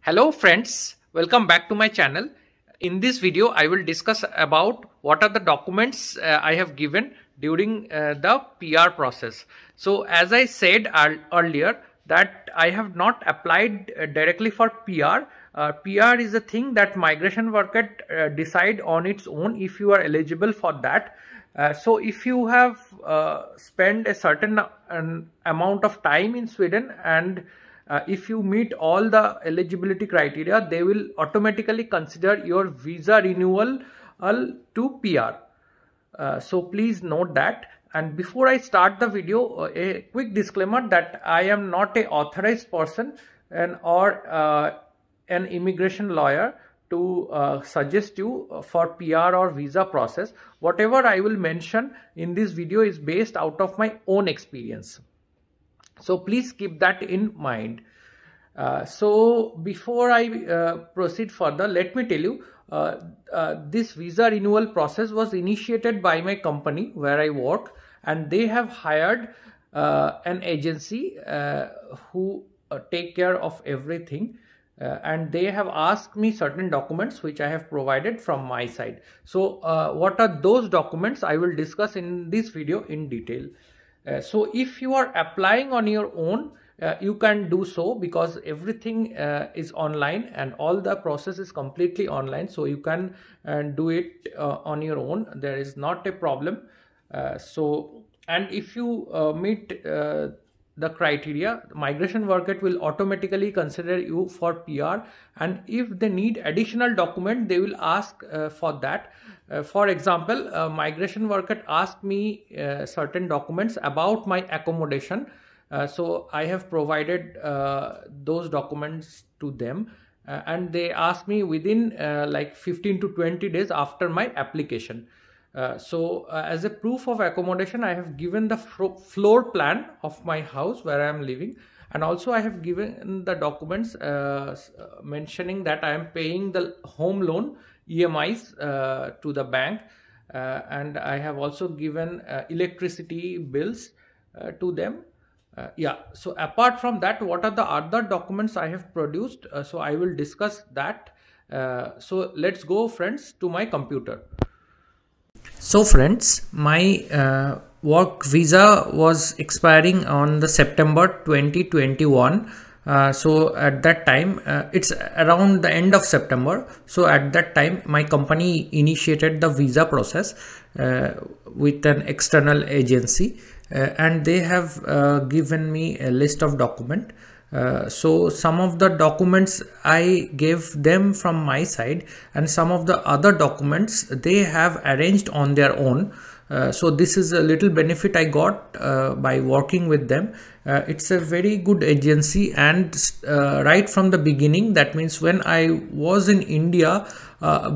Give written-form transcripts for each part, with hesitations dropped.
Hello friends, welcome back to my channel. In this video, I will discuss about what are the documents I have given during the PR process. So as I said earlier that I have not applied directly for PR. PR is a thing that migration worker decide on its own if you are eligible for that. So if you have spent a certain amount of time in Sweden and if you meet all the eligibility criteria, they will automatically consider your visa renewal to PR. So please note that. And before I start the video, a quick disclaimer that I am not an authorized person or an immigration lawyer to suggest you for PR or visa process. Whatever I will mention in this video is based out of my own experience. So please keep that in mind. So before I proceed further, let me tell you, this visa renewal process was initiated by my company where I work, and they have hired an agency who take care of everything. And they have asked me certain documents which I have provided from my side. So what are those documents I will discuss in this video in detail. So if you are applying on your own, you can do so because everything is online and all the process is completely online. So you can do it on your own. There is not a problem. And if you meet the criteria, migration worker will automatically consider you for PR, and if they need additional document, they will ask for that. For example, migration worker asked me certain documents about my accommodation. So I have provided those documents to them, and they asked me within like 15 to 20 days after my application. So as a proof of accommodation, I have given the floor plan of my house where I am living, and also I have given the documents mentioning that I am paying the home loan EMIs to the bank, and I have also given electricity bills to them. So apart from that, what are the other documents I have produced? So I will discuss that. So let's go, friends, to my computer. So friends, my work visa was expiring on the September 2021. So at that time, it's around the end of September. So at that time, my company initiated the visa process with an external agency, and they have given me a list of documents. So some of the documents I gave them from my side, and some of the other documents they have arranged on their own. So this is a little benefit I got by working with them. It's a very good agency, and right from the beginning, that means when I was in India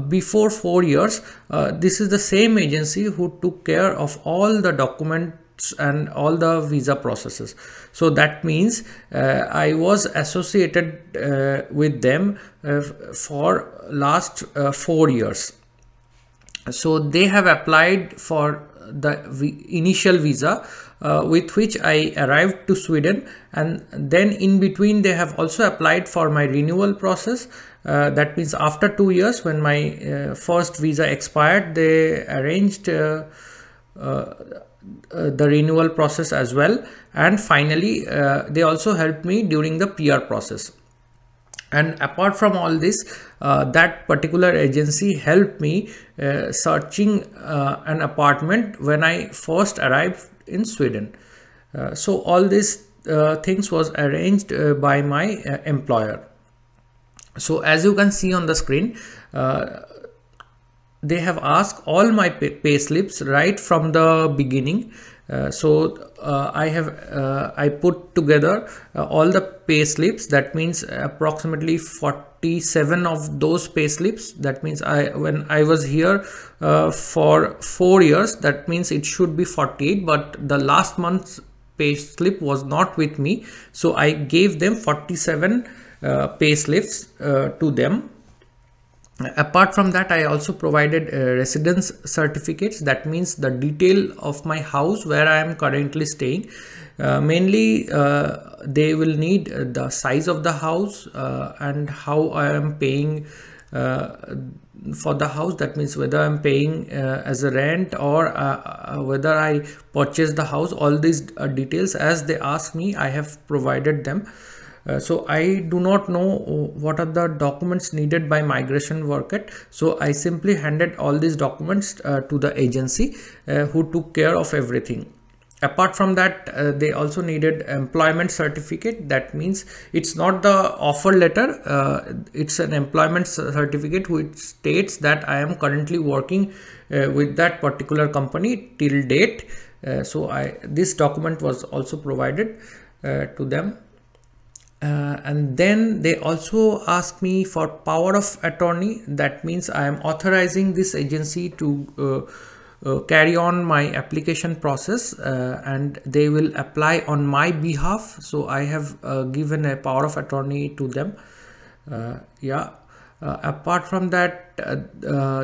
before 4 years, this is the same agency who took care of all the documents and all the visa processes. So that means I was associated with them for last 4 years. So they have applied for the initial visa with which I arrived to Sweden, and then in between they have also applied for my renewal process. That means after 2 years, when my first visa expired, they arranged the renewal process as well, and finally they also helped me during the PR process. And apart from all this, that particular agency helped me searching an apartment when I first arrived in Sweden. So all these things was arranged by my employer. So as you can see on the screen, they have asked all my pay slips right from the beginning. I put together all the pay slips. That means approximately 47 of those pay slips. That means when I was here for 4 years, that means it should be 48, but the last month's pay slip was not with me, so I gave them 47 pay slips to them. Apart from that, I also provided residence certificates. That means the detail of my house where I am currently staying. Mainly they will need the size of the house and how I am paying for the house. That means whether I'm paying as a rent or whether I purchase the house. All these details, as they ask me, I have provided them. So I do not know what are the documents needed by migration worker. So I simply handed all these documents to the agency who took care of everything. Apart from that, they also needed employment certificate. That means it's not the offer letter, it's an employment certificate which states that I am currently working with that particular company till date. So this document was also provided to them. And then they also asked me for power of attorney. That means I am authorizing this agency to carry on my application process and they will apply on my behalf. So I have given a power of attorney to them. Apart from that,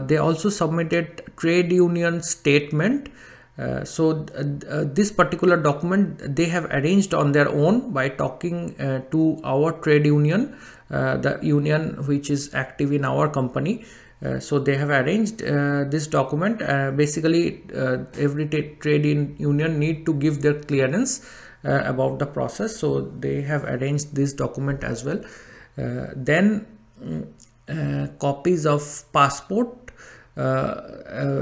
they also submitted trade union statement. This particular document they have arranged on their own by talking to our trade union, the union which is active in our company. So they have arranged this document. Basically, every trade union need to give their clearance about the process. So they have arranged this document as well. Then copies of passport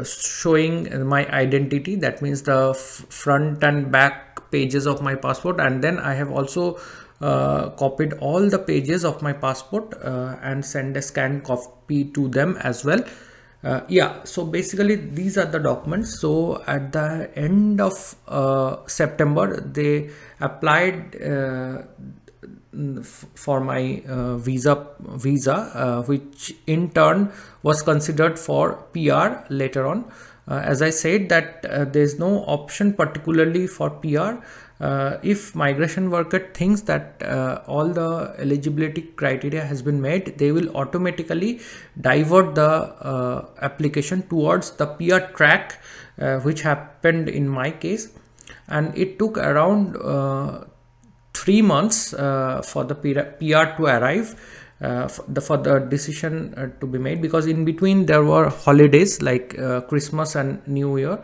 showing my identity. That means the front and back pages of my passport, and then I have also copied all the pages of my passport and send a scanned copy to them as well. So basically these are the documents. So at the end of September, they applied for my visa, which in turn was considered for PR later on. As I said that there is no option particularly for PR. If migration worker thinks that all the eligibility criteria has been met, they will automatically divert the application towards the PR track, which happened in my case. And it took around 3 months for the PR to arrive, for the decision to be made, because in between there were holidays like Christmas and New Year.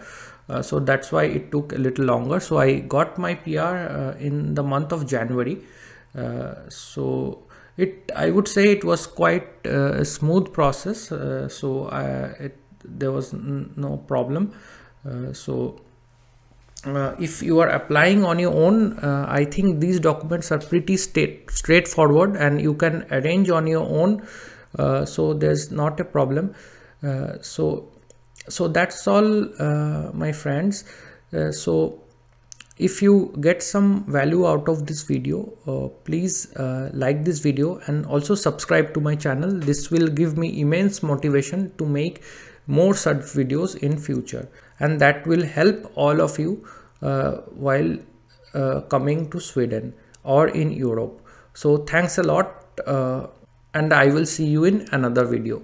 So that's why it took a little longer. So I got my PR in the month of January. I would say it was quite a smooth process. There was no problem. If you are applying on your own, I think these documents are pretty straightforward and you can arrange on your own. So there's not a problem. So that's all, my friends. So if you get some value out of this video, please like this video and also subscribe to my channel. This will give me immense motivation to make more such videos in future, and that will help all of you while coming to Sweden or in Europe. So thanks a lot, and I will see you in another video.